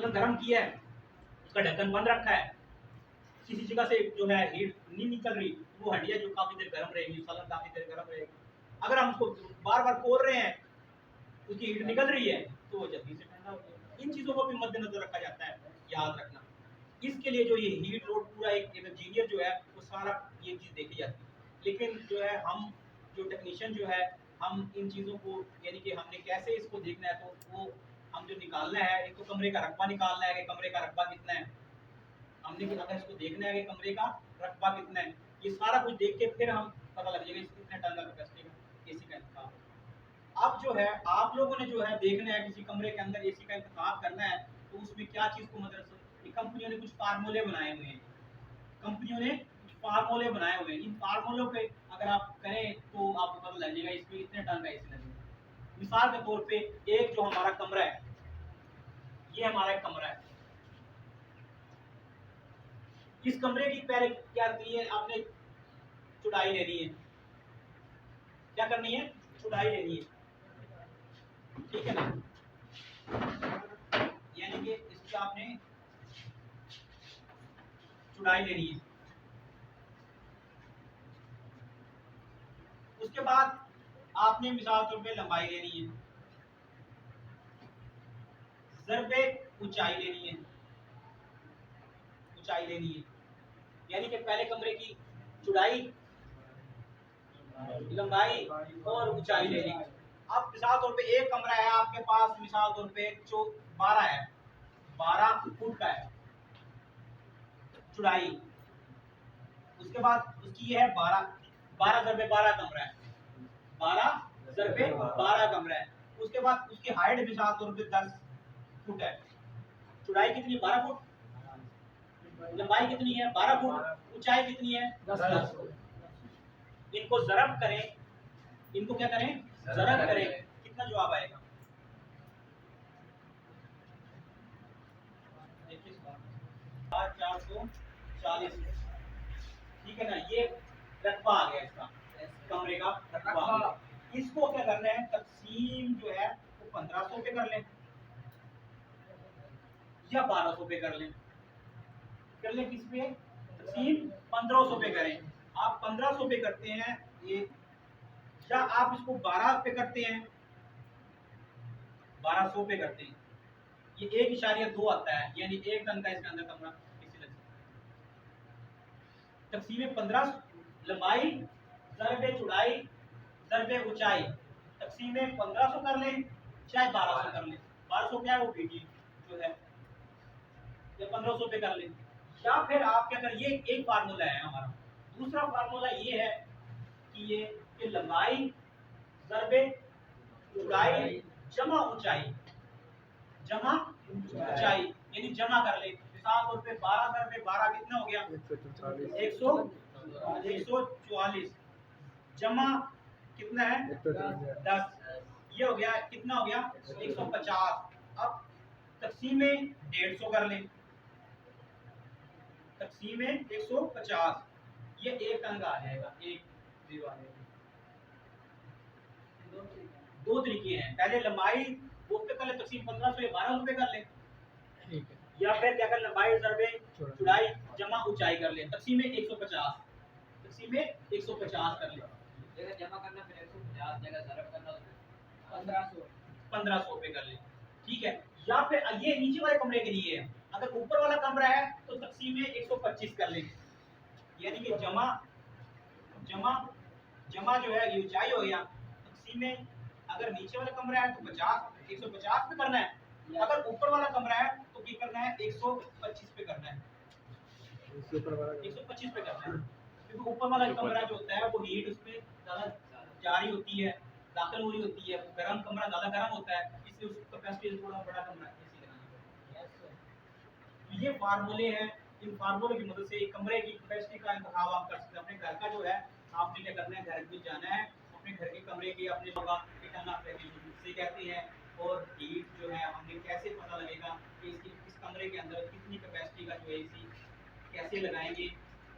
अगर गर्म किया है, उसका ढक्कन बंद रखा है, किसी जगह से जो है हीट नहीं निकल रही, वो हड्डियाँ जो काफ़ी देर गर्म रहेगी, सलन काफ़ी देर गर्म रहेगी। अगर हम उसको बार बार खोल रहे हैं, उसकी हीट निकल रही है, तो वो जल्दी से ठंडा हो जाएगा। इन चीज़ों को भी मद्देनजर रखा जाता है, याद रखना। इसके लिए जो ये हीट लोड पूरा एक इंजीनियर जो है वो सारा ये चीज़ देखी जाती है। लेकिन जो है हम जो टेक्नीशियन जो है, हम इन चीज़ों को यानी कि हमने कैसे इसको देखना है, तो वो हम जो निकालना है, एक तो कमरे का रकबा निकालना है कि कमरे का रकबा कितना है। हमने कि अगर इसको देखना है कि कमरे का रकबा कितना है, ये सारा कुछ देख के फिर हम पता लग जाएगा इसको कितने टन का कैपेसिटी का एसी का इंतजाम। अब जो है आप लोगों ने जो है देखना है किसी कमरे के अंदर एसी का इंतजाम करना है, तो उसमें क्या चीज़ को मदद, कंपनियों ने कुछ फार्मूले बनाए हुए हैं। कंपनियों ने कुछ फार्मूले बनाए हुए हैं। इन फार्मूलों पे अगर आप करें तो आपको पता लग जाएगा इसमें इतने टन का एसी लगेगा। मिसाल के तौर पे एक जो हमारा कमरा है, ये हमारा एक कमरा है। इस कमरे की पहले क्या करनी है, आपने चौड़ाई लेनी है। क्या करनी है? चौड़ाई लेनी है, ठीक है ना। यानी कि इसकी आपने चौड़ाई लेनी है। उसके बाद आपने मिसाल तौर पे लंबाई लेनी है, ज़रबे ऊंचाई लेनी है, ऊंचाई लेनी है। यानी कि पहले कमरे की चौड़ाई, लंबाई और ऊंचाई लेनी है। अब मिसाल तौर पे एक कमरा है आपके पास, मिसाल तौर पे 12 है, 12 फुट का है चौड़ाई। उसके बाद उसकी ये है 12 ज़रबे 12 कमरा है, 12 ज़रबे 12 कमरा है। उसके बाद उसकी हाइट मिसाल तौर पे 10 फुट है। चौड़ाई कितनी? 12 फुट। लंबाई कितनी है? 12 फुट। ऊंचाई कितनी है? 10 फुट। इनको ज़रब करें, इनको क्या करें? ज़रब करें, कितना जवाब आएगा? देखिए 440, ठीक है ना। ये रकबा आ गया इसका, कमरे का रकबा आ गया। इसको क्या करना है, तकसीम जो है वो 1500 पे कर लें या 1200 पे कर लें। किस पे? तकसीम 1500 पे करें। आप 1500 पे करते हैं ये, या आप इसको 12 पे करते हैं, 1200 पे करते हैं। ये 1.2 आता है, यानी 1 टन का इसके अंदर कमरा किसी लग सकता है। तकसीम 15, लंबाई ज़रबे चौड़ाई ज़रबे ऊंचाई, तकसीम 1500 कर लें चाहे 1200 कर लें। 1200 क्या है वो बीटी जो है, या 1500 पे कर लें। या फिर आप क्या करें, ये एक फार्मूला है हमारा। दूसरा फार्मूला ये है कि ये कि लंबाई ज़रबे चौड़ाई जमा ऊंचाई, जमा ऊंचाई यानी जमा कर ले। मिसाल तौर पे 12 ज़रबे 12 कितना हो गया? 144। जमा कितना है? 10। ये हो गया, कितना हो गया? 150। अब तकसीम 150 कर लें, तकसीम 150, ये 1 टन का आ जाएगा, 1 0 आ जाएगा। दो तरीके हैं, पहले लंबाई वो पे कर ले, तकसीम 1500 या 1200 पे कर ले, ठीक है। या फिर क्या कर, लंबाई ज़रबे चौड़ाई जमा ऊंचाई कर ले, तकसीम 150, तकसीम 150 कर ले। जगह जमा करना फिर 150, जगह ज़रब करना 1500 पे कर ले, ठीक है। या फिर ये नीचे वाले कमरे के लिए है, अगर ऊपर वाला कमरा है तो तकसीम 125 कर लेंगे, यानी कि जमा जमा जमा जो है ये ऊंचाई हो गया। तकसीम अगर नीचे वाला कमरा है तो 150 पे करना है, अगर ऊपर वाला कमरा है तो क्या करना है? 125 पे करना है, 125 पे करना है। क्योंकि ऊपर वाला कमरा जो होता है वो हीट उसमें ज़्यादा जारी होती है, दाखिल हो रही होती है, गर्म कमरा ज़्यादा गर्म होता है, इसलिए उसकी कैपेसिटी थोड़ा बड़ा कमरा एसी लगाना है। ये फार्मूले हैं, इन फार्मूले की मदद से एक कमरे की कैपेसिटी का इंतखाब आप कर सकते हैं। अपने घर का जो है आपने क्या करना है, घर में जाना है, अपने घर के कमरे के अपने होगा से कहते हैं, और हीट जो है हमने कैसे पता लगेगा कि इस कमरे के अंदर कितनी कैपेसिटी का जो है एसी कैसे लगाएंगे,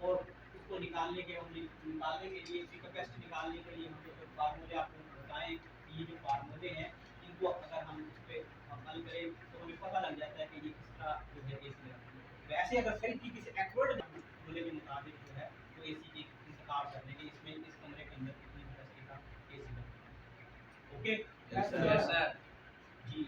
और उसको निकालने के लिए इसकी कैपेसिटी निकालने के लिए हम जो फार्मूले आपको बताएं, ये जो फार्मूले हैं इनको अगर हम इस पर अमल करें तो हमें पता लग जाता है कि ये किस तरह का जो है एसी लगाएंगे। वैसे अगर सही तरीके से एक्यूरेट बोले के मुताबिक जो है तो एसी की इंतखाब करने के इसमें इस कमरे के अंदर कितनी कैपेसिटी का एसी लगेगा। Okay yes sir. जी